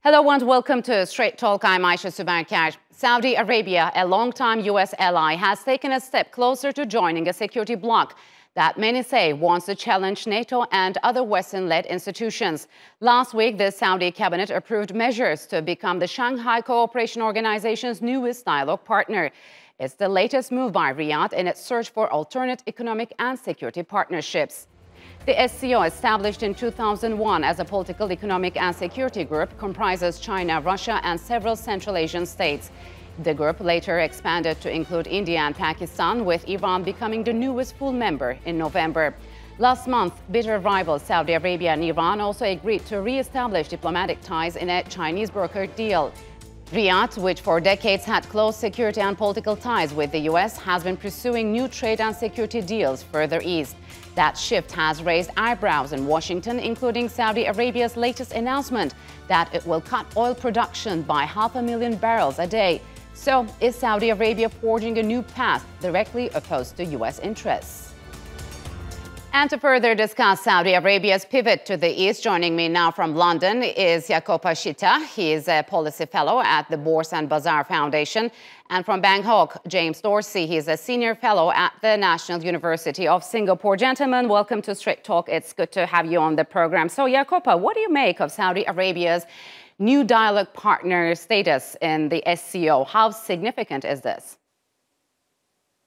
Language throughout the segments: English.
Hello and welcome to Straight Talk. I'm Aisha Subankar. Saudi Arabia, a longtime U.S. ally, has taken a step closer to joining a security bloc that many say wants to challenge NATO and other Western-led institutions. Last week, the Saudi cabinet approved measures to become the Shanghai Co-operation Organization's newest dialogue partner. It's the latest move by Riyadh in its search for alternate economic and security partnerships. The SCO, established in 2001 as a political, economic and security group, comprises China, Russia and several Central Asian states. The group later expanded to include India and Pakistan, with Iran becoming the newest full member in November. Last month, bitter rivals Saudi Arabia and Iran also agreed to re-establish diplomatic ties in a Chinese-brokered deal. Riyadh, which for decades had close security and political ties with the U.S., has been pursuing new trade and security deals further east. That shift has raised eyebrows in Washington, including Saudi Arabia's latest announcement that it will cut oil production by 500,000 barrels a day. So, is Saudi Arabia forging a new path directly opposed to U.S. interests? And to further discuss Saudi Arabia's pivot to the east, joining me now from London is Jacopo Schitta. He is a policy fellow at the Bourse and Bazaar Foundation. And from Bangkok, James Dorsey. He is a senior fellow at the National University of Singapore. Gentlemen, welcome to Straight Talk. It's good to have you on the program. So, Jacopo, what do you make of Saudi Arabia's new dialogue partner status in the SCO? How significant is this?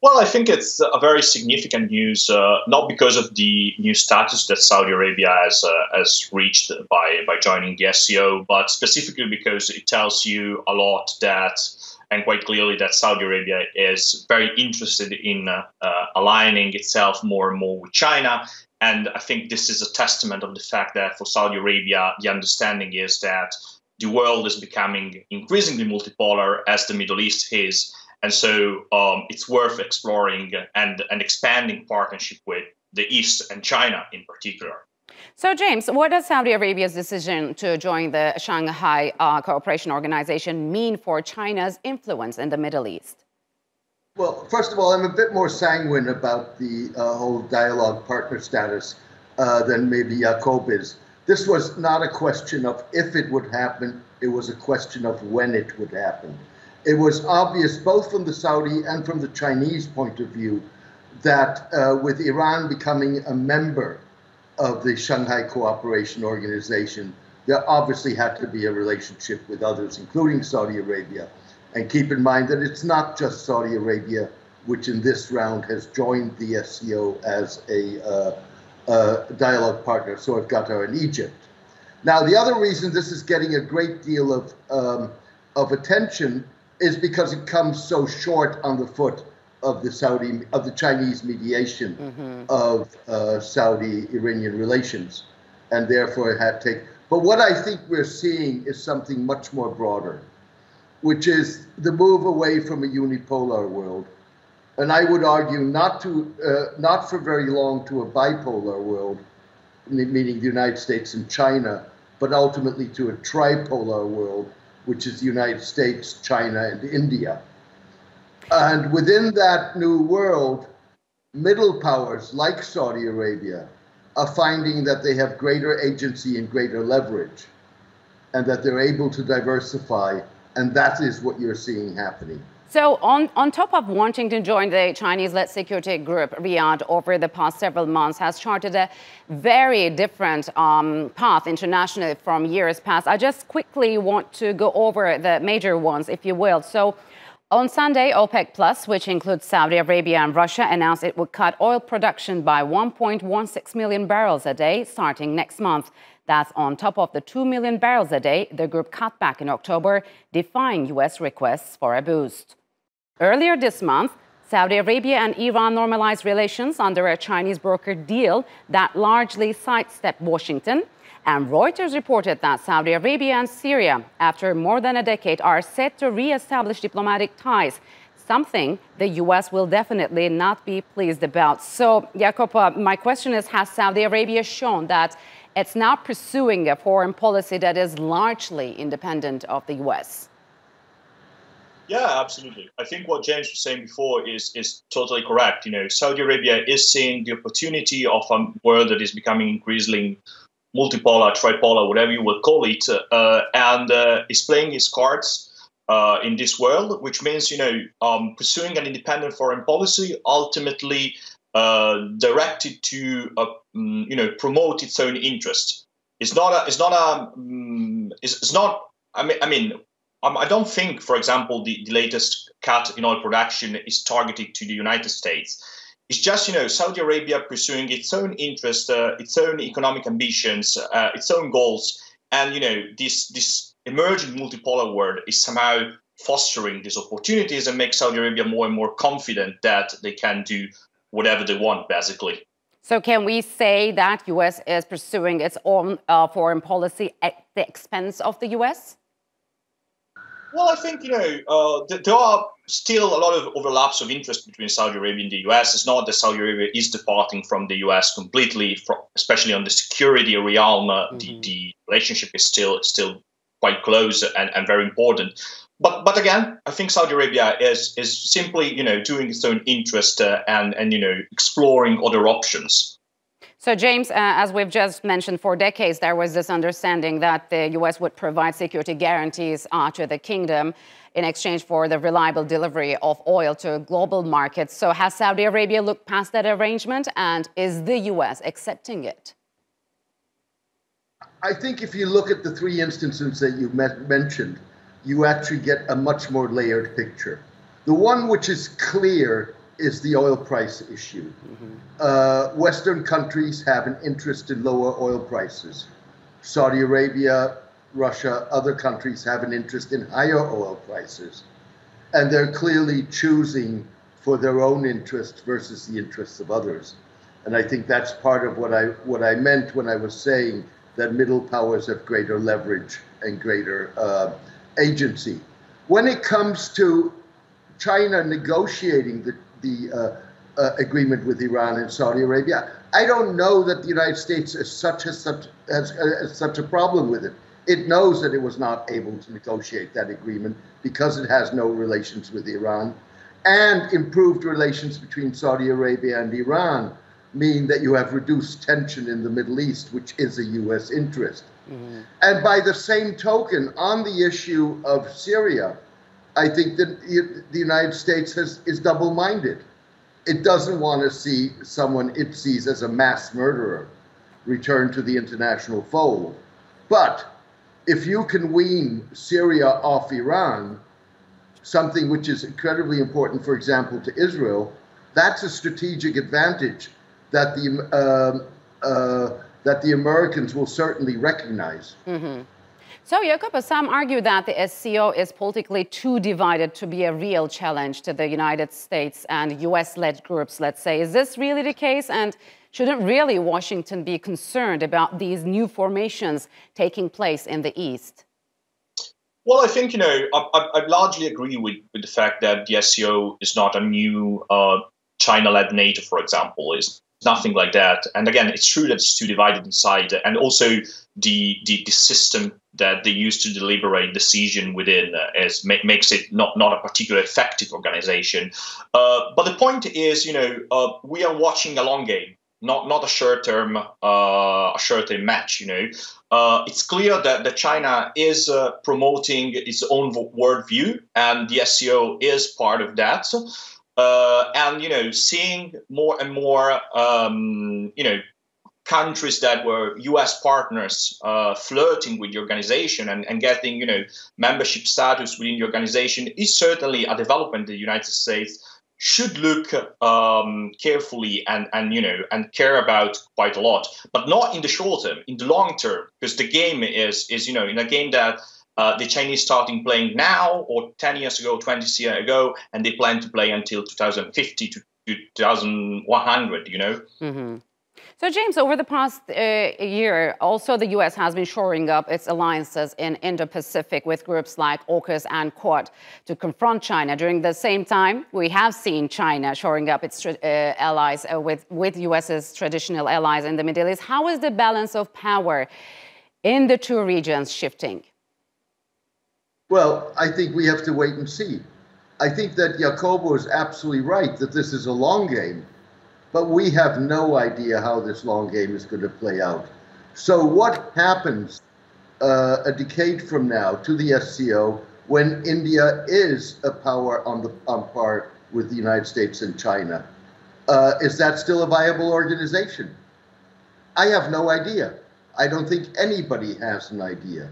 Well, I think it's a very significant news, not because of the new status that Saudi Arabia has reached by joining the SCO, but specifically because it tells you a lot and quite clearly that Saudi Arabia is very interested in aligning itself more and more with China. And I think this is a testament of the fact that for Saudi Arabia, the understanding is that the world is becoming increasingly multipolar as the Middle East is. And so it's worth exploring and expanding partnership with the East and China in particular. So, James, what does Saudi Arabia's decision to join the Shanghai Co-operation Organization mean for China's influence in the Middle East? Well, first of all, I'm a bit more sanguine about the whole dialogue partner status than maybe Jacob is. This was not a question of if it would happen, it was a question of when it would happen. It was obvious, both from the Saudi and from the Chinese point of view, that with Iran becoming a member of the Shanghai Co-operation Organization, there obviously had to be a relationship with others, including Saudi Arabia. And keep in mind that it's not just Saudi Arabia, which in this round has joined the SCO as a dialogue partner, so have Qatar and Egypt. Now, the other reason this is getting a great deal of attention is because it comes so short on the foot of the Chinese mediation of Saudi-Iranian relations, and therefore it had to take. But what I think we're seeing is something much more broader, which is the move away from a unipolar world, and I would argue not for very long to a bipolar world, meaning the United States and China, but ultimately to a tripolar world, which is the United States, China, and India. And within that new world, middle powers like Saudi Arabia are finding that they have greater agency and greater leverage, and that they're able to diversify, and that is what you're seeing happening. So on top of wanting to join the Chinese-led security group, Riyadh, over the past several months, has charted a very different path internationally from years past. I just quickly want to go over the major ones, if you will. So on Sunday, OPEC+, which includes Saudi Arabia and Russia, announced it would cut oil production by 1.16 million barrels a day starting next month. That's on top of the 2 million barrels a day the group cut back in October, defying U.S. requests for a boost. Earlier this month, Saudi Arabia and Iran normalized relations under a Chinese-brokered deal that largely sidestepped Washington. And Reuters reported that Saudi Arabia and Syria, after more than a decade, are set to re-establish diplomatic ties, something the U.S. will definitely not be pleased about. So, Jacopo, my question is, has Saudi Arabia shown that it's now pursuing a foreign policy that is largely independent of the U.S.? Yeah, absolutely. I think what James was saying before is totally correct. Saudi Arabia is seeing the opportunity of a world that is becoming increasingly multipolar, tripolar, whatever you will call it, and is playing his cards in this world, which means, pursuing an independent foreign policy, ultimately directed to, promote its own interest. I don't think, for example, the latest cut in oil production is targeted to the United States. It's just, Saudi Arabia pursuing its own interest, its own economic ambitions, its own goals. And, this emerging multipolar world is somehow fostering these opportunities and makes Saudi Arabia more and more confident that they can do whatever they want, basically. So can we say that U.S. is pursuing its own foreign policy at the expense of the U.S.? Well, I think, there are still a lot of overlaps of interest between Saudi Arabia and the U.S. It's not that Saudi Arabia is departing from the U.S. completely, especially on the security realm. The relationship is still quite close and very important. But again, I think Saudi Arabia is simply, doing its own interest and exploring other options. So, James, as we've just mentioned, for decades, there was this understanding that the U.S. would provide security guarantees to the kingdom in exchange for the reliable delivery of oil to global markets. So has Saudi Arabia looked past that arrangement, and is the U.S. accepting it? I think if you look at the three instances that you mentioned, you actually get a much more layered picture. The one which is clear is the oil price issue. Western countries have an interest in lower oil prices. Saudi Arabia, Russia, other countries have an interest in higher oil prices. And they're clearly choosing for their own interest versus the interests of others. And I think that's part of what I meant when I was saying that middle powers have greater leverage and greater agency. When it comes to China negotiating the agreement with Iran and Saudi Arabia, I don't know that the United States has such a problem with it. It knows that it was not able to negotiate that agreement because it has no relations with Iran. And improved relations between Saudi Arabia and Iran mean that you have reduced tension in the Middle East, which is a U.S. interest. And by the same token, on the issue of Syria, I think that the United States is double-minded. It doesn't want to see someone it sees as a mass murderer return to the international fold. But if you can wean Syria off Iran, something which is incredibly important, for example, to Israel, that's a strategic advantage that the Americans will certainly recognize. So, Jacob, some argue that the SCO is politically too divided to be a real challenge to the United States and US-led groups, let's say. Is this really the case? And shouldn't really Washington be concerned about these new formations taking place in the East? Well, I think, I largely agree with the fact that the SCO is not a new China-led NATO, for example. It's nothing like that. And again, it's true that it's too divided inside, and also the system that they use to deliberate decision within makes it not a particularly effective organization. But the point is, we are watching a long game, not a short-term match. It's clear that China is promoting its own worldview, and the SCO is part of that. And seeing more and more countries that were U.S. partners flirting with the organization and getting membership status within the organization is certainly a development the United States should look carefully and care about quite a lot, but not in the short term, in the long term, because the game is in a game that the Chinese starting playing now or 10 years ago, 20 years ago, and they plan to play until 2050 to 2100, So, James, over the past year, also the U.S. has been shoring up its alliances in Indo-Pacific with groups like AUKUS and Quad to confront China. During the same time, we have seen China shoring up its allies with U.S.'s traditional allies in the Middle East. How is the balance of power in the two regions shifting? Well, I think we have to wait and see. I think that Jacobo is absolutely right that this is a long game. But we have no idea how this long game is going to play out. So what happens a decade from now to the SCO when India is a power on par with the United States and China? Is that still a viable organization? I have no idea. I don't think anybody has an idea.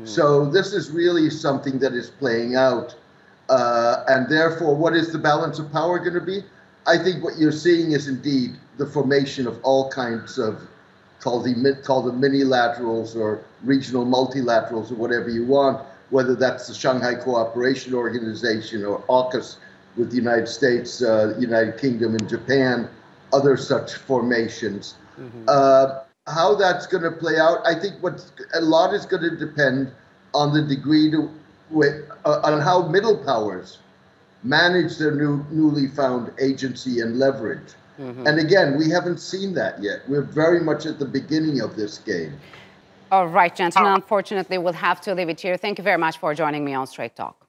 So this is really something that is playing out. And therefore, what is the balance of power going to be? I think what you're seeing is indeed the formation of all kinds of, call them minilaterals or regional multilaterals or whatever you want, whether that's the Shanghai Co-operation Organization or AUKUS with the United States, United Kingdom and Japan, other such formations. How that's going to play out, I think a lot is going to depend on the degree on how middle powers manage their newly found agency and leverage. And again, we haven't seen that yet. We're very much at the beginning of this game. All right, gentlemen, unfortunately, we'll have to leave it here. Thank you very much for joining me on Straight Talk.